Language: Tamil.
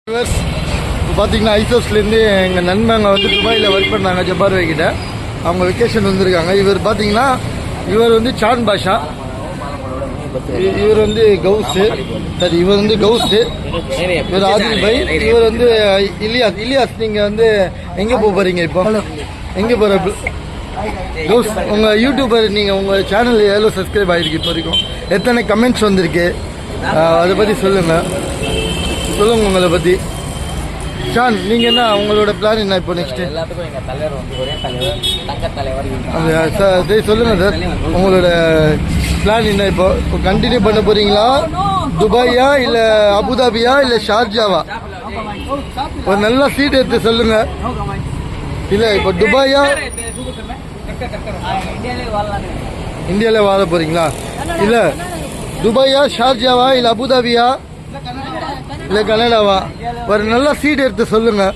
இப்போ பார்த்தீங்கன்னா ஐசோஸ்லேருந்து எங்கள் நண்பங்க வந்து துபாயில் ஒர்க் பண்ணாங்க ஜப்பார் கிட்ட. அவங்க வெக்கேஷன் வந்திருக்காங்க. இவர் பார்த்தீங்கன்னா இவர் வந்து சான் பாஷா, இவர் வந்து கவுஸு, சரி இவர் வந்து கவுஸு, இவர் ஆதில் பை, இவர் வந்து இலியாஸ். இலியாஸ் நீங்கள் வந்து எங்கே போகிறீங்க இப்போ? எங்கே போகிற கவுஸ்? உங்கள் யூடியூபர் நீங்கள் உங்கள் சேனல் எவ்வளோ சப்ஸ்கிரைப் ஆகிருக்கு இப்போ வரைக்கும்? எத்தனை கமெண்ட்ஸ் வந்திருக்கு? அதை பற்றி சொல்லுங்கள் உங்களை பற்றி. ஷான் நீங்கள் என்ன உங்களோட பிளான் என்ன இப்போ நெக்ஸ்ட்? எல்லாத்துக்கும் எங்கள் தலைவர் வந்து ஒரே தலைவர், தங்க தலைவர். சொல்லுங்கள் சார், உங்களோட பிளான் என்ன இப்போ கண்டினியூ பண்ண போகிறீங்களா? துபாயா இல்லை அபுதாபியா இல்லை ஷார்ஜாவா? ஒரு நல்ல சீட் எடுத்து சொல்லுங்கள். இல்லை இப்போ துபாயா இந்தியாவிலே வாழ போகிறீங்களா? இல்லை துபாயா ஷார்ஜாவா இல்லை அபுதாபியா இல்லை கனடாவா? ஒரு நல்ல சீட் எடுத்து சொல்லுங்கள்.